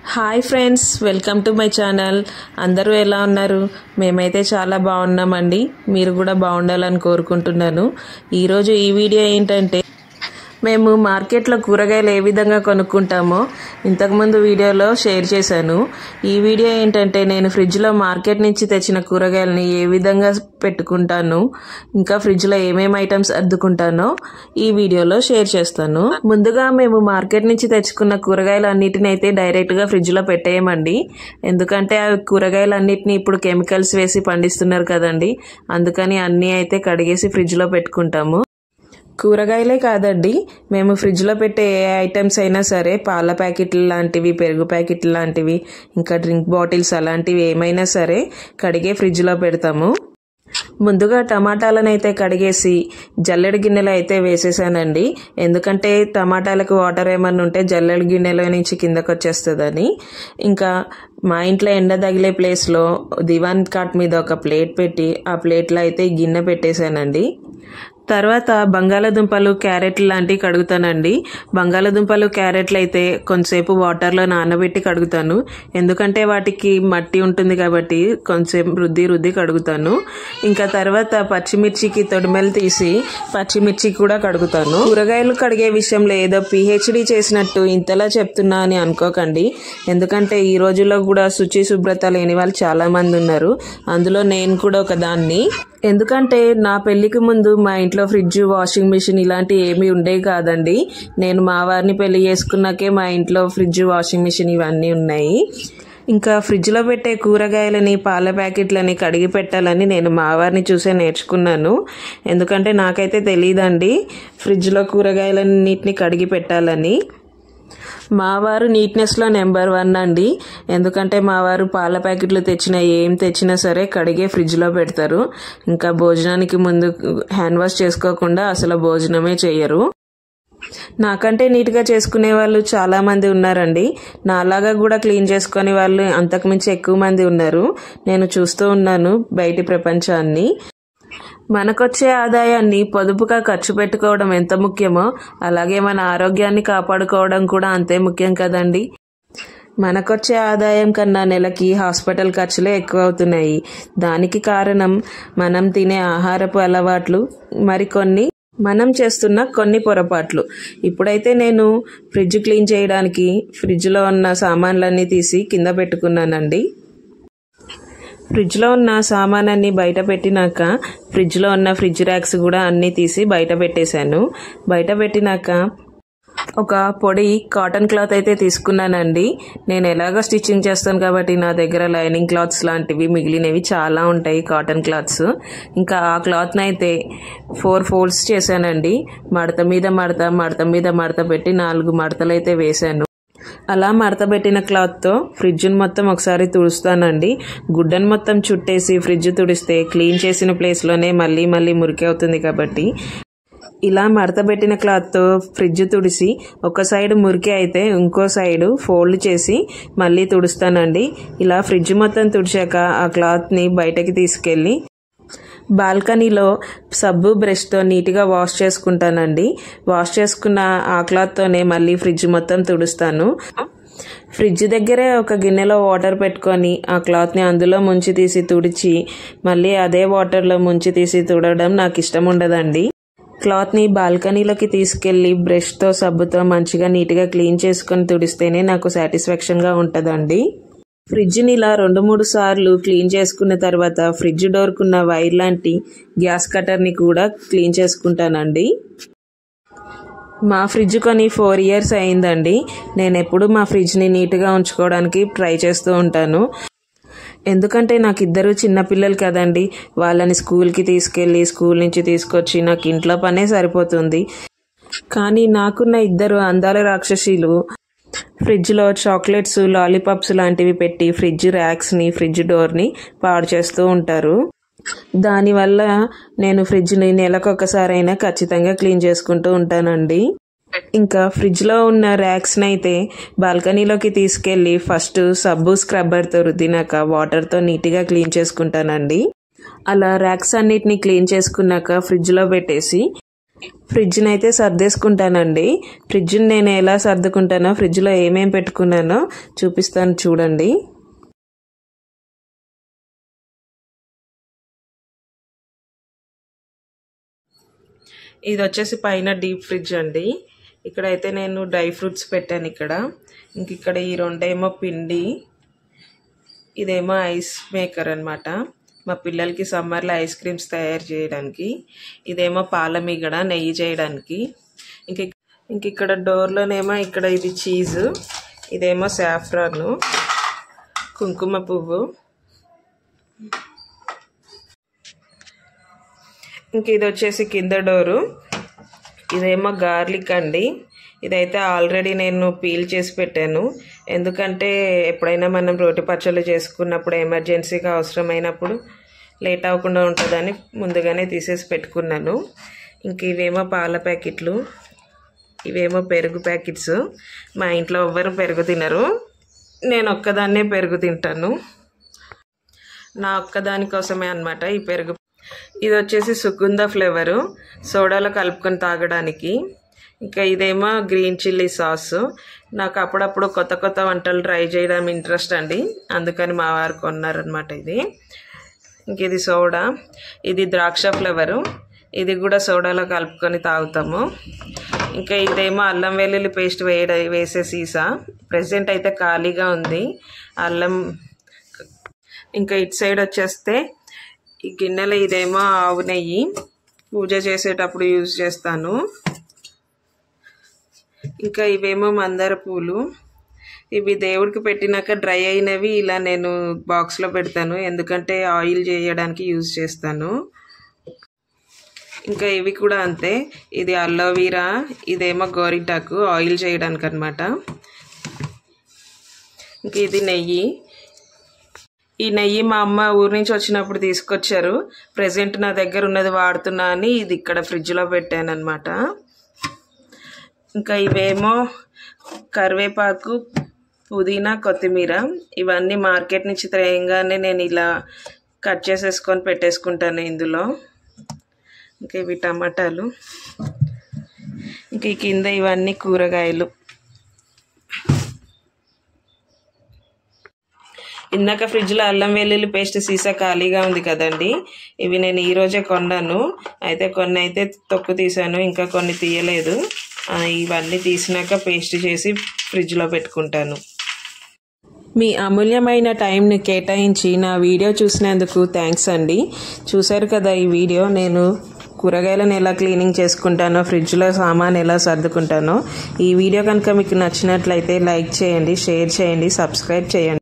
Hi friends, welcome to my channel. అందరూ ఎలా ఉన్నారు? మేమైతే చాలా బాగున్నామండి. మీరు కూడా బాగుండాలని కోరుకుంటున్నాను. ఈరోజు ఈ వీడియో ఏంటంటే, మేము మార్కెట్లో కూరగాయలు ఏ విధంగా కొనుక్కుంటామో ఇంతకుముందు వీడియోలో షేర్ చేశాను. ఈ వీడియో ఏంటంటే, నేను ఫ్రిడ్జ్లో మార్కెట్ నుంచి తెచ్చిన కూరగాయలని ఏ విధంగా పెట్టుకుంటాను, ఇంకా ఫ్రిడ్జ్లో ఏమేమి ఐటమ్స్ అద్దుకుంటానో ఈ వీడియోలో షేర్ చేస్తాను. ముందుగా మేము మార్కెట్ నుంచి తెచ్చుకున్న కూరగాయలు అన్నిటిని అయితే డైరెక్ట్గా ఫ్రిడ్జ్లో పెట్టేయమండి. ఎందుకంటే ఆ కూరగాయలన్నిటిని ఇప్పుడు కెమికల్స్ వేసి పండిస్తున్నారు కదండి, అందుకని అన్నీ అయితే కడిగేసి ఫ్రిడ్జ్లో పెట్టుకుంటాము. కూరగాయలే కాదండి, మేము ఫ్రిడ్జ్లో పెట్టే ఏ ఐటమ్స్ అయినా సరే, పాల ప్యాకెట్లు లాంటివి, పెరుగు ప్యాకెట్లు లాంటివి, ఇంకా డ్రింక్ బాటిల్స్ అలాంటివి ఏమైనా సరే కడిగే ఫ్రిడ్జ్లో పెడతాము. ముందుగా టమాటాలను అయితే కడిగేసి జల్లెడ గిన్నెలో అయితే వేసేసానండి. ఎందుకంటే టమాటాలకు వాటర్ ఏమన్నా ఉంటే జల్లెడ గిన్నెలో నుంచి కిందకు వచ్చేస్తుందని. ఇంకా మా ఇంట్లో ఎండ తగిలే ప్లేస్లో దివాన్ కాట్ మీద ఒక ప్లేట్ పెట్టి ఆ ప్లేట్లో అయితే గిన్నె పెట్టేశానండి. తర్వాత బంగాళాదుంపలు, క్యారెట్లు లాంటివి కడుగుతానండి. బంగాళాదుంపలు, క్యారెట్లు అయితే కొంతసేపు వాటర్లో నానబెట్టి కడుగుతాను. ఎందుకంటే వాటికి మట్టి ఉంటుంది కాబట్టి కొంచెం రుద్ది కడుగుతాను. ఇంకా తర్వాత పచ్చిమిర్చికి తొడిమెలు తీసి పచ్చిమిర్చి కూడా కడుగుతాను. కూరగాయలు కడిగే విషయంలో ఏదో పిహెచ్డి చేసినట్టు ఇంతలా చెప్తున్నా అని అనుకోకండి. ఎందుకంటే ఈ రోజుల్లో కూడా శుచి శుభ్రత లేని వాళ్ళు చాలా మంది ఉన్నారు. అందులో నేను కూడా ఒక దాన్ని. ఎందుకంటే నా పెళ్లికి ముందు మా ఇంట్లో ఫ్రిడ్జ్, వాషింగ్ మిషన్ ఇలాంటి ఏమీ ఉండేవి కాదండి. నేను మా వారిని పెళ్లి చేసుకున్నాకే మా ఇంట్లో ఫ్రిడ్జ్, వాషింగ్ మిషన్ ఇవన్నీ ఉన్నాయి. ఇంకా ఫ్రిడ్జ్లో పెట్టే కూరగాయలని, పాల ప్యాకెట్లని కడిగి పెట్టాలని నేను మా వారిని చూసే నేర్చుకున్నాను. ఎందుకంటే నాకైతే తెలియదండి ఫ్రిడ్జ్లో కూరగాయలన్నిటిని కడిగి పెట్టాలని. మా వారు నీట్నెస్లో నెంబర్ 1 అండి. ఎందుకంటే మా వారు పాల ప్యాకెట్లు ఏం తెచ్చినా సరే కడిగే ఫ్రిడ్జ్లో పెడతారు. ఇంకా భోజనానికి ముందు హ్యాండ్ వాష్ చేసుకోకుండా అసలు భోజనమే చేయరు. నాకంటే నీట్గా చేసుకునే వాళ్ళు చాలా మంది ఉన్నారండి. నాలాగా కూడా క్లీన్ చేసుకునే వాళ్ళు అంతకుమించి ఎక్కువ మంది ఉన్నారు. నేను చూస్తూ ఉన్నాను బయటి ప్రపంచాన్ని. మనకొచ్చే ఆదాయాన్ని పొదుపుగా ఖర్చు పెట్టుకోవడం ఎంత ముఖ్యమో, అలాగే మన ఆరోగ్యాన్ని కాపాడుకోవడం కూడా అంతే ముఖ్యం కదండి. మనకొచ్చే ఆదాయం కన్నా నెలకి హాస్పిటల్ ఖర్చులే ఎక్కువ అవుతున్నాయి. దానికి కారణం మనం తినే ఆహారపు అలవాట్లు, మరికొన్ని మనం చేస్తున్న కొన్ని పొరపాట్లు. ఇప్పుడైతే నేను ఫ్రిడ్జ్ క్లీన్ చేయడానికి ఫ్రిడ్జ్లో ఉన్న సామాన్లన్నీ తీసి కింద పెట్టుకున్నానండి. ఫ్రిడ్జ్లో ఉన్న సామానాన్ని బయట పెట్టినాక ఫ్రిడ్జ్లో ఉన్న ఫ్రిడ్జ్ ర్యాక్స్ కూడా అన్నీ తీసి బయట పెట్టేశాను. బయట పెట్టినాక ఒక పొడి కాటన్ క్లాత్ అయితే తీసుకున్నానండి. నేను ఎలాగో స్టిచ్చింగ్ చేస్తాను కాబట్టి నా దగ్గర లైనింగ్ క్లాత్స్ లాంటివి మిగిలినవి చాలా ఉంటాయి, కాటన్ క్లాత్స్. ఇంకా ఆ క్లాత్ని అయితే 4 ఫోల్డ్స్ చేశానండి. మడత మీద మడత పెట్టి 4 మడతలు అయితే వేశాను. అలా మడతబెట్టిన క్లాత్తో ఫ్రిడ్జ్ని మొత్తం ఒకసారి తుడుస్తానండి. గుడ్డను మొత్తం చుట్టేసి ఫ్రిడ్జ్ తుడిస్తే క్లీన్ చేసిన ప్లేస్లోనే మళ్ళీ మురికి అవుతుంది కాబట్టి ఇలా మడతబెట్టిన క్లాత్తో ఫ్రిడ్జ్ తుడిసి ఒక సైడ్ మురికి అయితే ఇంకో సైడ్ ఫోల్డ్ చేసి మళ్ళీ తుడుస్తానండి. ఇలా ఫ్రిడ్జ్ మొత్తం తుడిచాక ఆ క్లాత్ని బయటకి తీసుకెళ్ళి బాల్కనీలో సబ్బు, బ్రష్తో నీట్గా వాష్ చేసుకుంటానండి. వాష్ చేసుకున్న ఆ క్లాత్తోనే మళ్ళీ ఫ్రిడ్జ్ మొత్తం తుడుస్తాను. ఫ్రిడ్జ్ దగ్గరే ఒక గిన్నెలో వాటర్ పెట్టుకొని ఆ క్లాత్ని అందులో ముంచి తీసి తుడిచి మళ్ళీ అదే వాటర్లో ముంచి తీసి తుడవడం నాకు ఇష్టం ఉండదండి. క్లాత్ని బాల్కనీలోకి తీసుకెళ్ళి బ్రష్తో, సబ్బుతో మంచిగా నీట్గా క్లీన్ చేసుకొని తుడిస్తేనే నాకు సాటిస్ఫాక్షన్గా ఉంటుందండి. ఫ్రిడ్జ్ని ఇలా 2-3 సార్లు క్లీన్ చేసుకున్న తర్వాత ఫ్రిడ్జ్ డోర్కున్న వైర్ లాంటి గ్యాస్ కట్టర్ని కూడా క్లీన్ చేసుకుంటానండి. మా ఫ్రిడ్జ్ కొని 4 ఇయర్స్ అయిందండి. నేను ఎప్పుడు మా ఫ్రిడ్జ్ని నీట్గా ఉంచుకోవడానికి ట్రై చేస్తూ ఉంటాను. ఎందుకంటే నాకు 2 చిన్నపిల్లలు కదండి, వాళ్ళని స్కూల్కి తీసుకెళ్ళి స్కూల్ నుంచి తీసుకొచ్చి నాకు ఇంట్లో పనే సరిపోతుంది. కానీ నాకున్న 2 అందాల రాక్షసీలు ఫ్రిడ్జ్లో చాక్లెట్స్, లాలీపాప్స్ లాంటివి పెట్టి ఫ్రిడ్జ్ ర్యాక్స్ని, ఫ్రిడ్జ్ డోర్ని పాడు చేస్తూ ఉంటారు. దానివల్ల నేను ఫ్రిడ్జ్ని నెలకొకసారైనా ఖచ్చితంగా క్లీన్ చేసుకుంటూ ఉంటానండి. ఇంకా ఫ్రిడ్జ్లో ఉన్న ర్యాక్స్ని అయితే బాల్కనీలోకి తీసుకెళ్ళి ఫస్ట్ సబ్బు, స్క్రబ్బర్తో రుద్దినాక వాటర్తో నీట్గా క్లీన్ చేసుకుంటానండి. అలా ర్యాక్స్ అన్నిటిని క్లీన్ చేసుకున్నాక ఫ్రిడ్జ్లో పెట్టేసి ఫ్రిడ్జ్ని అయితే సర్దేసుకుంటానండి. ఫ్రిడ్జ్ని నేను ఎలా సర్దుకుంటానో, ఫ్రిడ్జ్లో ఏమేమి పెట్టుకున్నానో చూపిస్తాను చూడండి. ఇది వచ్చేసి పైన డీప్ ఫ్రిడ్జ్ అండి. ఇక్కడైతే నేను డ్రై ఫ్రూట్స్ పెట్టాను. ఇక్కడ ఈ రెండేమో పిండి, ఇదేమో ఐస్ మేకర్ అన్నమాట. మా పిల్లలకి సమ్మర్లో ఐస్ క్రీమ్స్ తయారు చేయడానికి. ఇదేమో పాల మీగడ, నెయ్యి చేయడానికి. ఇక్కడ డోర్లోనేమో ఇక్కడ ఇది చీజు, ఇదేమో సాఫ్రాను, కుంకుమ పువ్వు. ఇది వచ్చేసి కింద డోరు, ఇదేమో గార్లిక్ అండి. ఇదైతే ఆల్రెడీ నేను పీల్ చేసి పెట్టాను. ఎందుకంటే ఎప్పుడైనా మనం రోటి పచ్చళ్ళు చేసుకున్నప్పుడు ఎమర్జెన్సీగా అవసరమైనప్పుడు లేట్ అవ్వకుండా ఉంటుందని ముందుగానే తీసేసి పెట్టుకున్నాను. ఇవేమో పాల ప్యాకెట్లు, ఇవేమో పెరుగు ప్యాకెట్స్. మా ఇంట్లో ఎవ్వరు పెరుగు తినరు, నేను ఒక్కదాన్నే పెరుగు తింటాను. నా ఒక్కదాని కోసమే అన్నమాట ఈ పెరుగు. ఇది వచ్చేసి సుగంధ ఫ్లేవరు, సోడాలో కలుపుకొని తాగడానికి. ఇదేమో గ్రీన్ చిల్లీ సాస్. నాకు అప్పుడప్పుడు కొత్త కొత్త వంటలు ట్రై చేయడం ఇంట్రెస్ట్ అండి, అందుకని మా వారు కొన్నారనమాట ఇది. ఇది సోడా, ఇది ద్రాక్ష ఫ్లేవరు, ఇది కూడా సోడాలో కలుపుకొని తాగుతాము. ఇదేమో అల్లం వెల్లుల్లి పేస్ట్ వేసే సీసా. ప్రెసెంట్ అయితే ఖాళీగా ఉంది అల్లం. ఇటు సైడ్ వచ్చేస్తే ఈ గిన్నెలో ఇదేమో ఆవు నెయ్యి, పూజ చేసేటప్పుడు యూజ్ చేస్తాను. ఇవేమో మందార పూలు. ఇవి దేవుడికి పెట్టినాక డ్రై అయినవి ఇలా నేను బాక్స్లో పెడతాను, ఎందుకంటే ఆయిల్ చేయడానికి యూజ్ చేస్తాను. ఇవి కూడా అంతే. ఇది అలోవీరా, ఇదేమో గోరింటాకు, ఆయిల్ చేయడానికి అన్నమాట. ఇది నెయ్యి. ఈ నెయ్యి మా అమ్మ ఊరి నుంచి వచ్చినప్పుడు తీసుకొచ్చారు. ప్రెజెంట్ నా దగ్గర ఉన్నది వాడుతున్నా అని ఇది ఇక్కడ ఫ్రిడ్జ్లో పెట్టాను అనమాట. ఇవేమో కరివేపాకు, పుదీనా, కొత్తిమీర. ఇవన్నీ మార్కెట్ నుంచి తేయంగానే నేను ఇలా కట్ చేసేసుకొని పెట్టేసుకుంటాను ఇందులో. ఇవి టమాటాలు. కింద ఇవన్నీ కూరగాయలు. ఇందాక ఫ్రిడ్జ్లో అల్లం వెల్లుల్లి పేస్ట్ సీసా ఖాళీగా ఉంది కదండి, ఇవి నేను ఈరోజే కొన్నాను. అయితే కొన్ని అయితే తొక్కు తీసాను, ఇంకా కొన్ని తీయలేదు. ఇవన్నీ తీసినాక పేస్ట్ చేసి ఫ్రిడ్జ్లో పెట్టుకుంటాను. మీ అమూల్యమైన టైంని కేటాయించి నా వీడియో చూసినందుకు థ్యాంక్స్ అండి. చూశారు కదా ఈ వీడియో, నేను కూరగాయలను ఎలా క్లీనింగ్ చేసుకుంటానో, ఫ్రిడ్జ్లో సామాన్ ఎలా సర్దుకుంటానో. ఈ వీడియో కనుక మీకు నచ్చినట్లయితే లైక్ చేయండి, షేర్ చేయండి, సబ్స్క్రైబ్ చేయండి.